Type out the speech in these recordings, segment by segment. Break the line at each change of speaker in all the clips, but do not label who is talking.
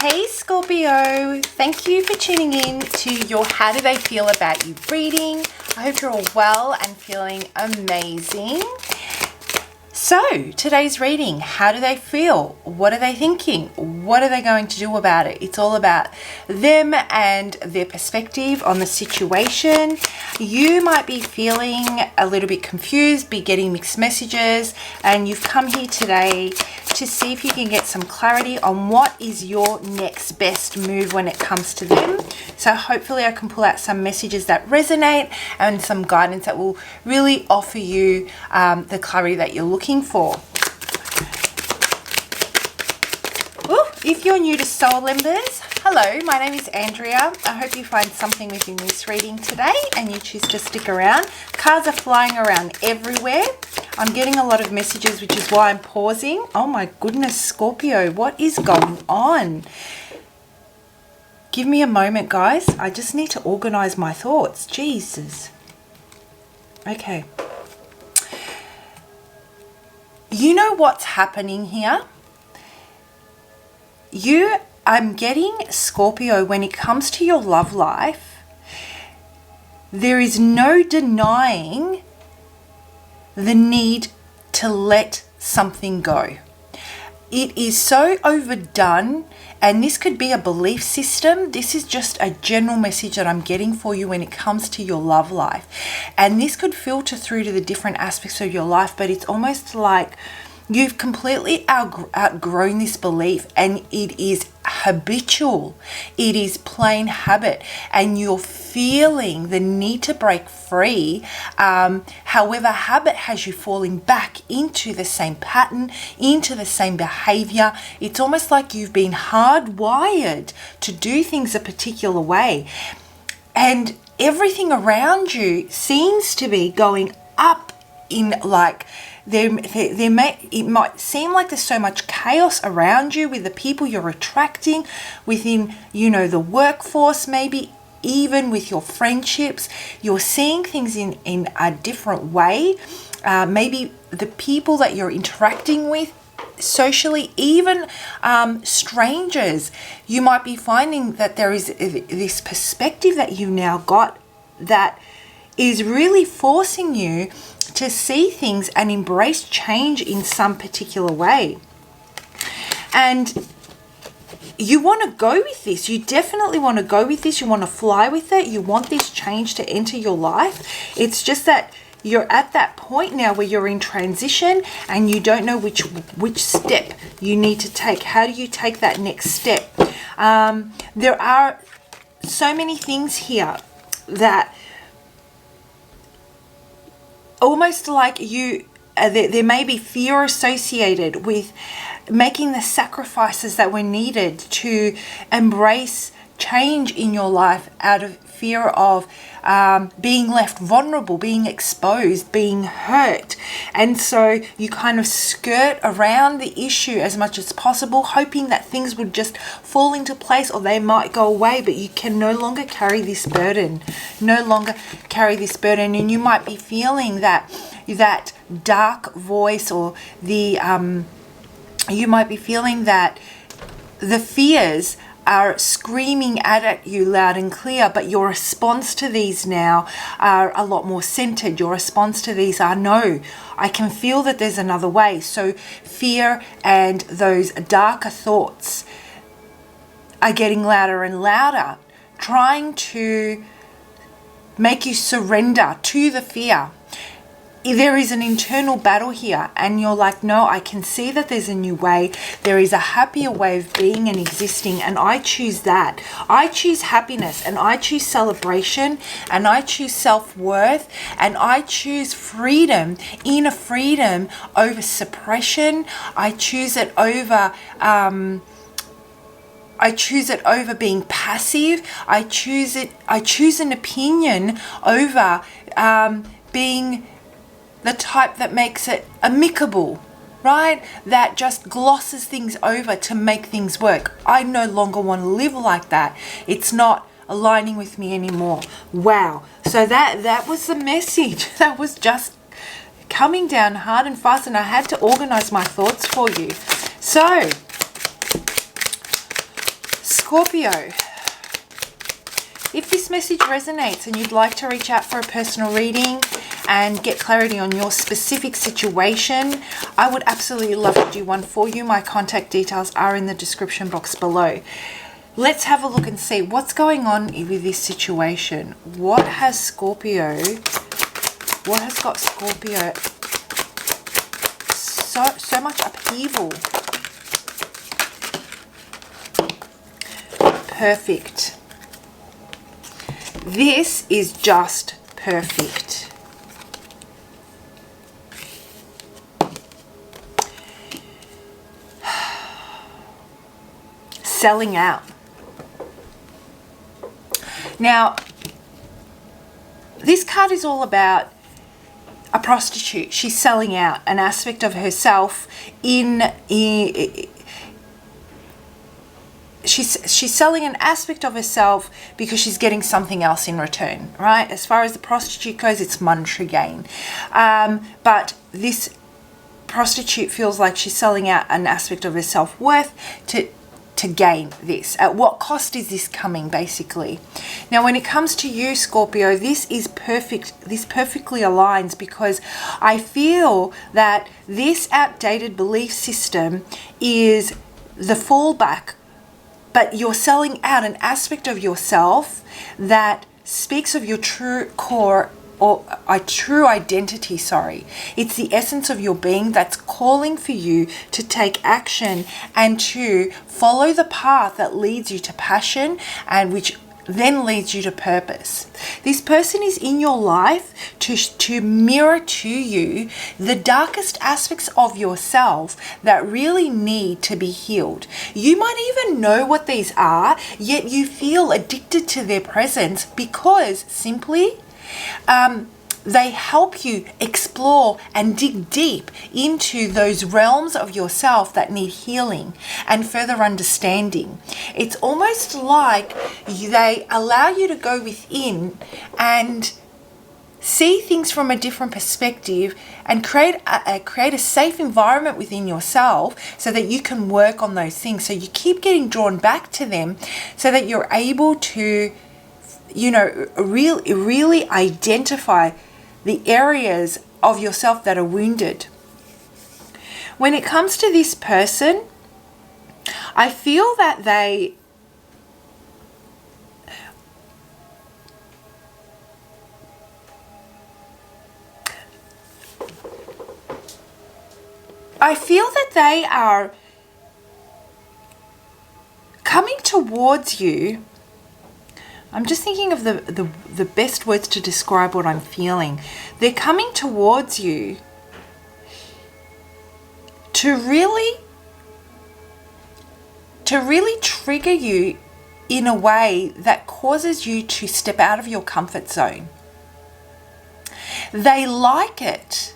Hey Scorpio, thank you for tuning in to your How Do They Feel About You reading. I hope you're all well and feeling amazing. So, today's reading, how do they feel? What are they thinking? What are they going to do about it? It's all about them and their perspective on the situation. You might be feeling a little bit confused, be getting mixed messages, and you've come here today to see if you can get some clarity on what is your next best move when it comes to them. So hopefully I can pull out some messages that resonate and some guidance that will really offer you the clarity that you're looking for. Ooh, if you're new to Soul Embers, hello, my name is Andrea. I hope you find something within this reading today and you choose to stick around. Cards are flying around everywhere. I'm getting a lot of messages, which is why I'm pausing. Oh my goodness, Scorpio, what is going on? Give me a moment, guys. I just need to organize my thoughts. Jesus. Okay. You know what's happening here? I'm getting, Scorpio, when it comes to your love life, there is no denying the need to let something go. It is so overdone, and this could be a belief system. This is just a general message that I'm getting for you when it comes to your love life. And this could filter through to the different aspects of your life, but it's almost like you've completely outgrown this belief, and it is habitual. It is plain habit, and you're feeling the need to break free. However, habit has you falling back into the same pattern, into the same behavior. It's almost like you've been hardwired to do things a particular way, and everything around you seems to be going up in like it might seem like there's so much chaos around you with the people you're attracting within, the workforce, maybe even with your friendships. You're seeing things in a different way. Maybe the people that you're interacting with socially, even strangers, you might be finding that there is this perspective that you've now got that is really forcing you to see things and embrace change in some particular way. And you want to go with this. You definitely want to go with this. You want to fly with it. You want this change to enter your life. It's just that you're at that point now where you're in transition and you don't know which step you need to take. How do you take that next step? There are so many things here that almost like there may be fear associated with making the sacrifices that were needed to embrace change in your life out of fear of being left vulnerable, being exposed, being hurt. And so you kind of skirt around the issue as much as possible, hoping that things would just fall into place or they might go away, but you can no longer carry this burden, and you might be feeling that dark voice, or you might be feeling that the fears are screaming at you loud and clear, but your response to these now are a lot more centered. Your response to these are, no, I can feel that there's another way. So fear and those darker thoughts are getting louder and louder, trying to make you surrender to the fear. There is an internal battle here, and you're like, no, I can see that there's a new way. There is a happier way of being and existing, and I choose that. I choose happiness, and I choose celebration, and I choose self-worth, and I choose freedom, inner freedom over suppression. I choose it over being passive. I choose an opinion over being the type that makes it amicable, right? That just glosses things over to make things work. I no longer want to live like that. It's not aligning with me anymore. Wow. So that was the message. That was just coming down hard and fast, and I had to organize my thoughts for you. So Scorpio, if this message resonates and you'd like to reach out for a personal reading and get clarity on your specific situation, I would absolutely love to do one for you. My contact details are in the description box below. Let's have a look and see what's going on with this situation. What has got Scorpio so much upheaval? Perfect. This is just perfect. Selling out. Now, this card is all about a prostitute. She's selling out an aspect of herself she's selling an aspect of herself because she's getting something else in return, right? As far as the prostitute goes, it's monetary gain. But this prostitute feels like she's selling out an aspect of her self-worth to gain this. At what cost is this coming, basically? Now, when it comes to you, Scorpio, this is perfect. This perfectly aligns because I feel that this outdated belief system is the fallback, but you're selling out an aspect of yourself that speaks of your true core or a true identity, sorry. It's the essence of your being that's calling for you to take action and to follow the path that leads you to passion and which then leads you to purpose. This person is in your life to mirror to you the darkest aspects of yourself that really need to be healed. You might even know what these are, yet you feel addicted to their presence because simply they help you explore and dig deep into those realms of yourself that need healing and further understanding. It's almost like they allow you to go within and see things from a different perspective and create a safe environment within yourself so that you can work on those things. So you keep getting drawn back to them so that you're able to really identify the areas of yourself that are wounded. When it comes to this person, I feel that they are coming towards you. I'm just thinking of the best words to describe what I'm feeling. They're coming towards you to really trigger you in a way that causes you to step out of your comfort zone. They like it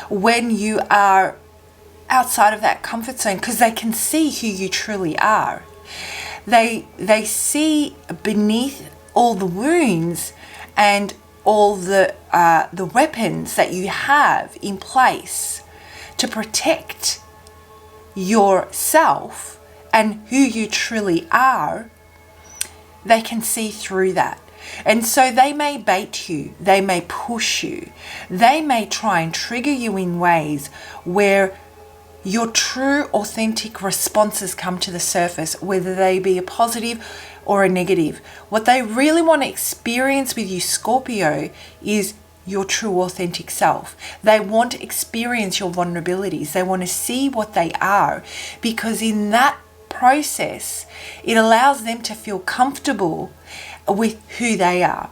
when you are outside of that comfort zone because they can see who you truly are. They see beneath all the wounds and all the weapons that you have in place to protect yourself and who you truly are. They can see through that. And so they may bait you, they may push you, they may try and trigger you in ways where your true, authentic responses come to the surface, whether they be a positive or a negative. What they really want to experience with you, Scorpio, is your true, authentic self. They want to experience your vulnerabilities. They want to see what they are, because in that process, it allows them to feel comfortable with who they are.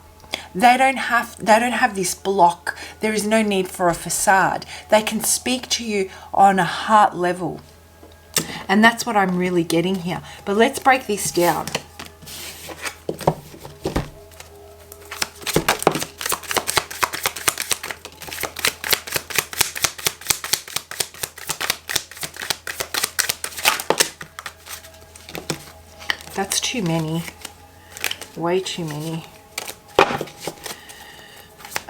They don't have this block. There is no need for a facade. They can speak to you on a heart level. And that's what I'm really getting here. But let's break this down. That's too many. Way too many.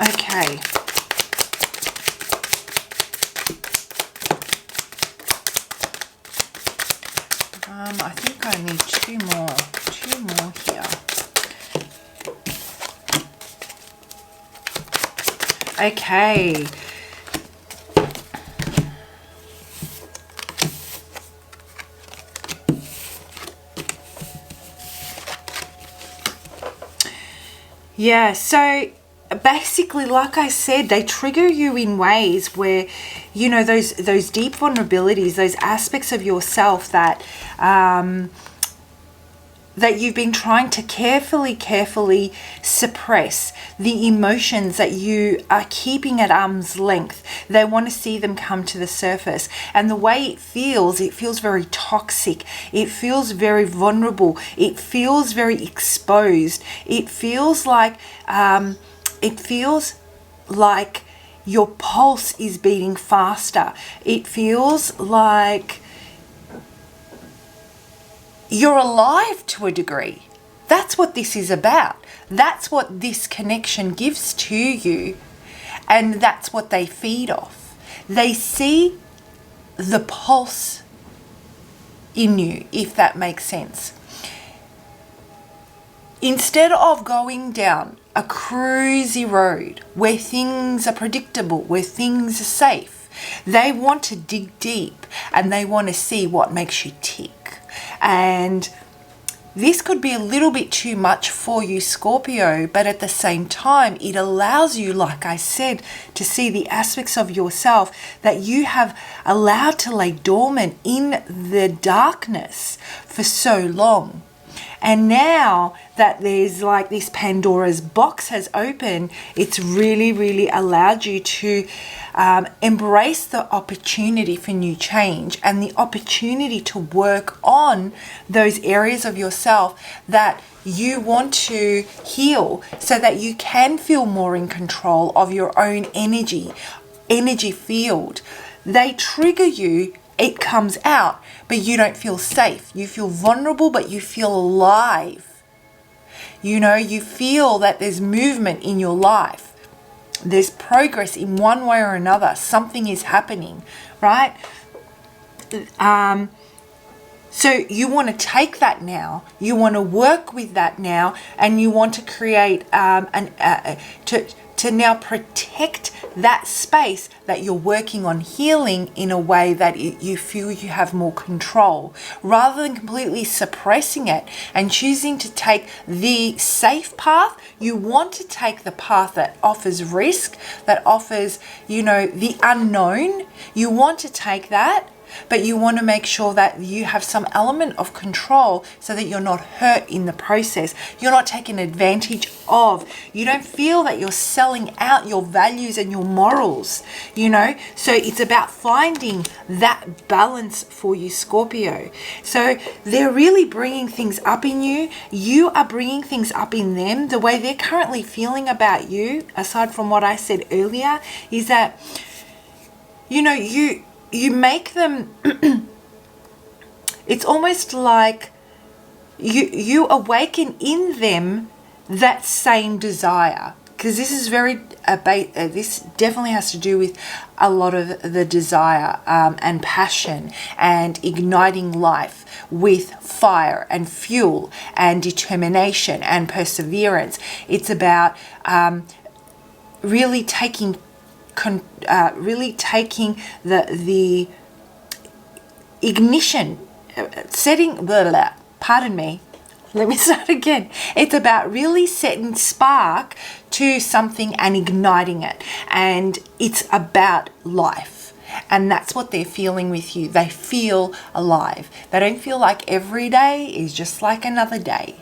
Okay. I think think I need two more here. Okay. Yeah, so basically, like I said, they trigger you in ways where, you know, those deep vulnerabilities, those aspects of yourself that that you've been trying to carefully suppress, the emotions that you are keeping at arm's length. They want to see them come to the surface. And the way it feels very toxic. It feels very vulnerable. It feels very exposed. It feels like your pulse is beating faster. It feels like you're alive to a degree. That's what this is about. That's what this connection gives to you. And that's what they feed off. They see the pulse in you, if that makes sense. Instead of going down a cruisy road where things are predictable, where things are safe, they want to dig deep and they want to see what makes you tick. And this could be a little bit too much for you, Scorpio, but at the same time, it allows you, like I said, to see the aspects of yourself that you have allowed to lay dormant in the darkness for so long. And now that there's like this Pandora's box has opened, it's really allowed you to embrace the opportunity for new change and the opportunity to work on those areas of yourself that you want to heal so that you can feel more in control of your own energy field. They trigger you. It comes out, but you don't feel safe. You feel vulnerable, but you feel alive. You know, you feel that there's movement in your life. There's progress in one way or another. Something is happening, right? So you want to take that now. You want to work with that now, and you want to create to now protect that space that you're working on healing in a way that you feel you have more control, rather than completely suppressing it and choosing to take the safe path. You want to take the path that offers risk, that offers, you know, the unknown. You want to take that, but you want to make sure that you have some element of control so that you're not hurt in the process. You're not taken advantage of. You don't feel that you're selling out your values and your morals, you know. So it's about finding that balance for you, Scorpio. So they're really bringing things up in you. You are bringing things up in them. The way they're currently feeling about you, aside from what I said earlier, is that, you know, you make them, it's almost like you awaken in them that same desire. Because this is this definitely has to do with a lot of the desire and passion and igniting life with fire and fuel and determination and perseverance. It's about really taking the ignition, setting, pardon me, let me start again. It's about really setting spark to something and igniting it. And it's about life. And that's what they're feeling with you. They feel alive. They don't feel like every day is just like another day.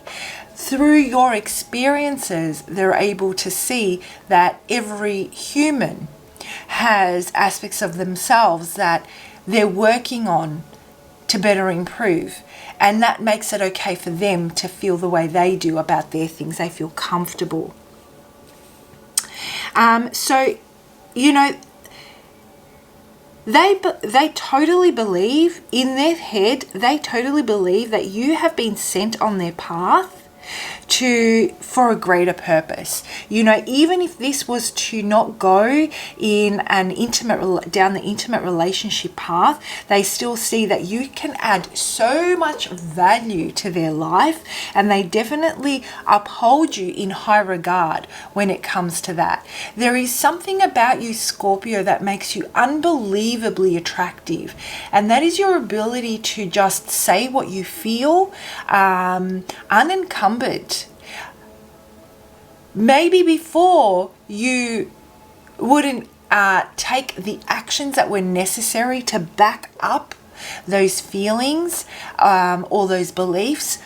Through your experiences, they're able to see that every human has aspects of themselves that they're working on to better improve. And that makes it okay for them to feel the way they do about their things. They feel comfortable. So, you know, they totally believe in their head, they totally believe that you have been sent on their path for a greater purpose. You know, even if this was to not go in an down the intimate relationship path, they still see that you can add so much value to their life, and they definitely uphold you in high regard when it comes to that. There is something about you, Scorpio, that makes you unbelievably attractive, and that is your ability to just say what you feel, unencumbered. Maybe before you wouldn't take the actions that were necessary to back up those feelings or those beliefs,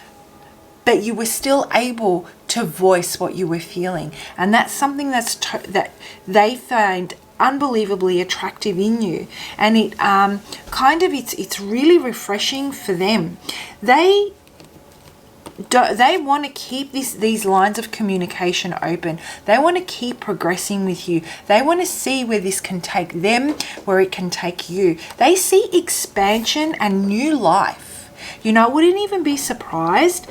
but you were still able to voice what you were feeling. And that's something that they find unbelievably attractive in you. And it it's really refreshing for them. They want to keep these lines of communication open. They want to keep progressing with you. They want to see where this can take them, where it can take you. They see expansion and new life. You know, I wouldn't even be surprised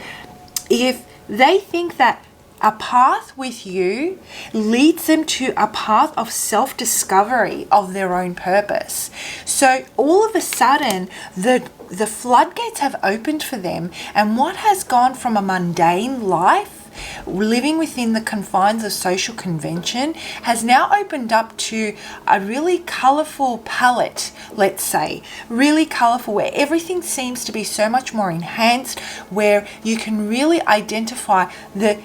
if they think that a path with you leads them to a path of self-discovery of their own purpose. So all of a sudden, the floodgates have opened for them, and what has gone from a mundane life, living within the confines of social convention, has now opened up to a really colourful palette, let's say. Really colourful, where everything seems to be so much more enhanced, where you can really identify the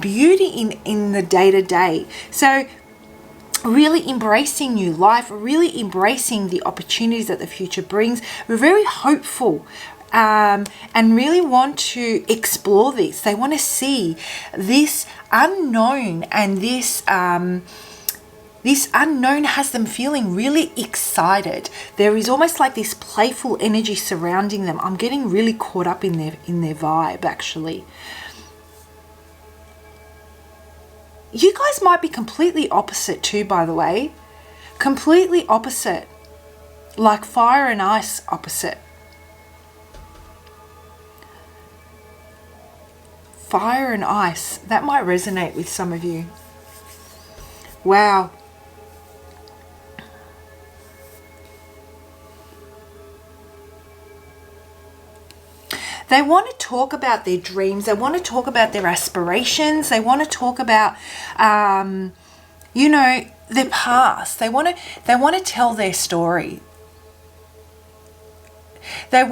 beauty in the day-to-day. So really embracing new life, really embracing the opportunities that the future brings. We're very hopeful and really want to explore this. They want to see this unknown, and this unknown has them feeling really excited. There is almost like this playful energy surrounding them. I'm getting really caught up in their vibe, actually. You guys might be completely opposite too, by the way. Completely opposite. Like fire and ice opposite. Fire and ice. That might resonate with some of you. Wow. They want to talk about their dreams. They want to talk about their aspirations. They want to talk about, their past. They want to tell their story. They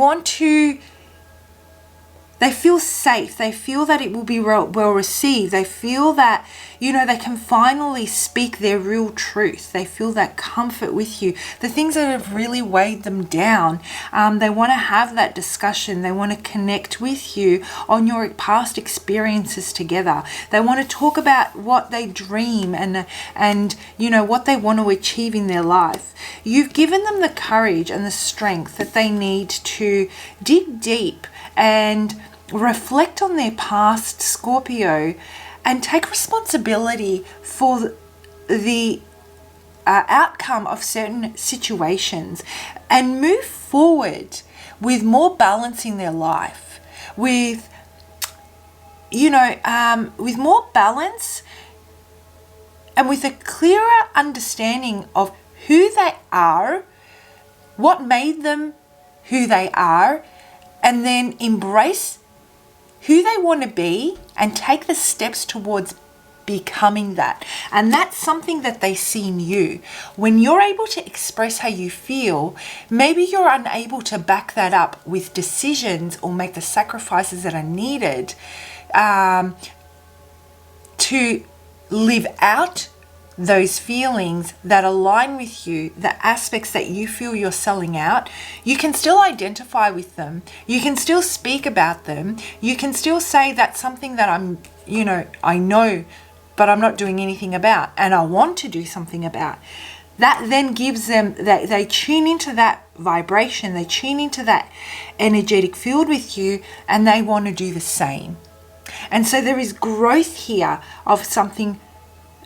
feel safe. They feel that it will be well received. They feel that, they can finally speak their real truth. They feel that comfort with you. The things that have really weighed them down, they want to have that discussion. They want to connect with you on your past experiences together. They want to talk about what they dream and what they want to achieve in their life. You've given them the courage and the strength that they need to dig deep and reflect on their past, Scorpio, and take responsibility for the outcome of certain situations, and move forward with more balance in their life, with more balance and with a clearer understanding of who they are, what made them who they are, and then embrace who they want to be and take the steps towards becoming that. And that's something that they see in you. When you're able to express how you feel, maybe you're unable to back that up with decisions or make the sacrifices that are needed to live out those feelings that align with you, the aspects that you feel you're selling out. You can still identify with them. You can still speak about them. You can still say that's something that I know, but I'm not doing anything about, and I want to do something about. That then gives them, they tune into that vibration, they tune into that energetic field with you, and they want to do the same. And so there is growth here of something,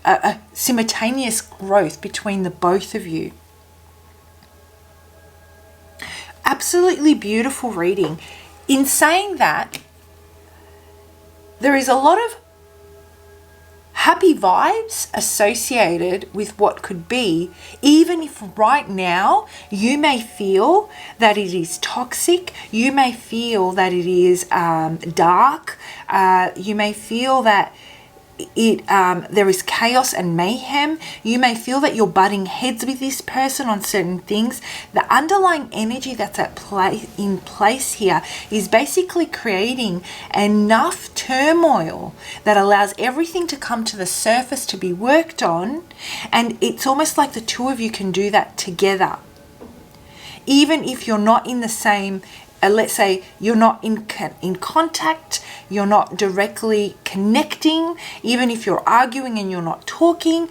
a simultaneous growth between the both of you. Absolutely beautiful reading. In saying that, there is a lot of happy vibes associated with what could be, even if right now you may feel that it is toxic, you may feel that it is dark, you may feel that there is chaos and mayhem. You may feel that you're butting heads with this person on certain things. The underlying energy that's in place here is basically creating enough turmoil that allows everything to come to the surface to be worked on, and it's almost like the two of you can do that together. Even if you're not in the same, let's say you're not in contact, you're not directly connecting, even if you're arguing and you're not talking,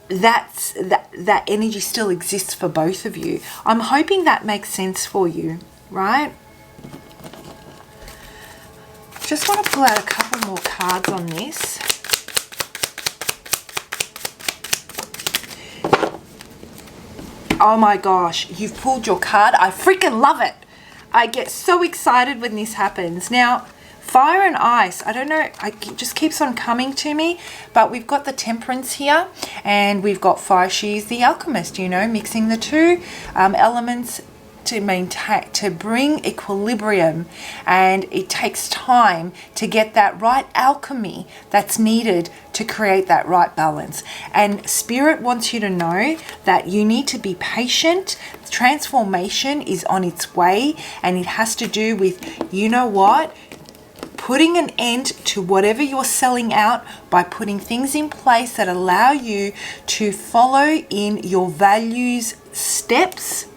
that energy still exists for both of you. I'm hoping that makes sense for you, right? Just want to pull out a couple more cards on this. Oh my gosh, you've pulled your card. I freaking love it. I get so excited when this happens. Now, fire and ice, I don't know, it just keeps on coming to me, but we've got the Temperance here, and we've got fire. She's the alchemist, you know, mixing the two elements to maintain, to bring equilibrium, and it takes time to get that right alchemy that's needed to create that right balance. And Spirit wants you to know that you need to be patient. Transformation is on its way, and it has to do with, you know what, putting an end to whatever you're selling out by putting things in place that allow you to follow in your values steps,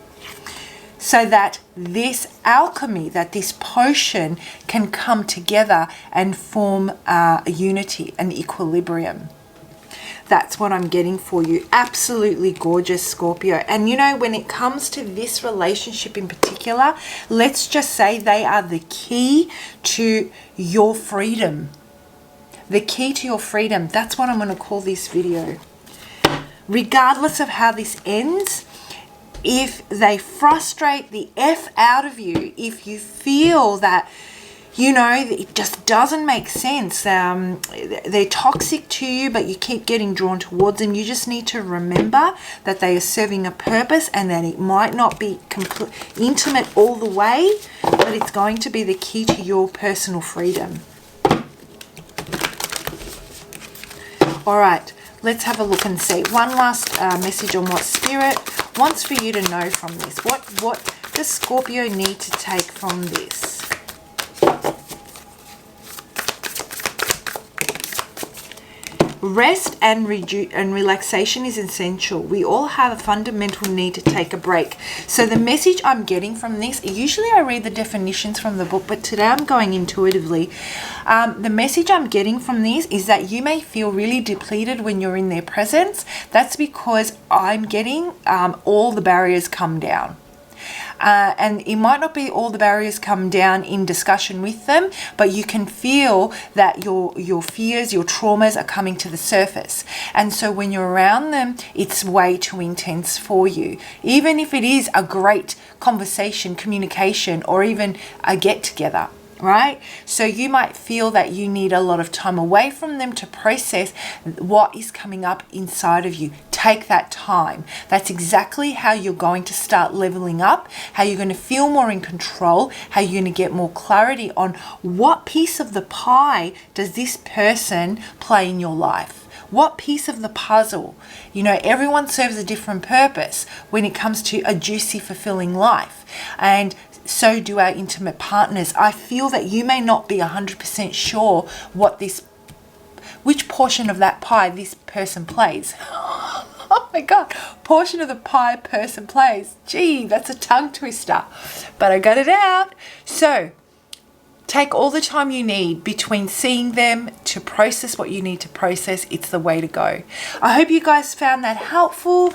so that this alchemy, that this potion can come together and form a unity, an equilibrium. That's what I'm getting for you. Absolutely gorgeous, Scorpio. And you know, when it comes to this relationship in particular, let's just say they are the key to your freedom. The key to your freedom. That's what I'm going to call this video. Regardless of how this ends, if they frustrate the F out of you, if you feel that, you know, it just doesn't make sense, they're toxic to you, but you keep getting drawn towards them, you just need to remember that they are serving a purpose, and that it might not be intimate all the way, but it's going to be the key to your personal freedom. All right, let's have a look and see. One last message on what Spirit wants for you to know from this. What does Scorpio need to take from this? Rest and relaxation is essential. We all have a fundamental need to take a break. So the message I'm getting from this, usually I read the definitions from the book, but today I'm going intuitively. The message I'm getting from this is that you may feel really depleted when you're in their presence. That's because I'm getting all the barriers come down. And it might not be all the barriers come down in discussion with them, but you can feel that your fears, your traumas are coming to the surface. And so when you're around them, it's way too intense for you. Even if it is a great conversation, communication, or even a get-together. Right? So you might feel that you need a lot of time away from them to process what is coming up inside of you. Take that time. That's exactly how you're going to start leveling up, how you're going to feel more in control, how you're going to get more clarity on what piece of the pie does this person play in your life. What piece of the puzzle? You know, everyone serves a different purpose when it comes to a juicy, fulfilling life. And so do our intimate partners. I feel that you may not be 100% sure which portion of that pie this person plays. Oh my God, portion of the pie person plays. Gee, that's a tongue twister, but I got it out. So take all the time you need between seeing them to process what you need to process. It's the way to go. I hope you guys found that helpful.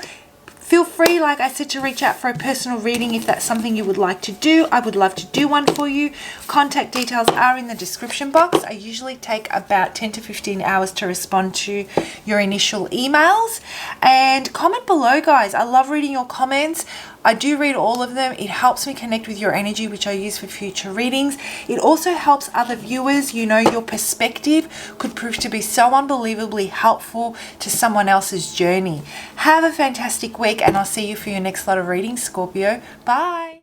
Feel free, like I said, to reach out for a personal reading if that's something you would like to do. I would love to do one for you. Contact details are in the description box. I usually take about 10 to 15 hours to respond to your initial emails. And comment below, guys. I love reading your comments. I do read all of them. It helps me connect with your energy, which I use for future readings. It also helps other viewers. You know, your perspective could prove to be so unbelievably helpful to someone else's journey. Have a fantastic week, and I'll see you for your next lot of readings, Scorpio. Bye.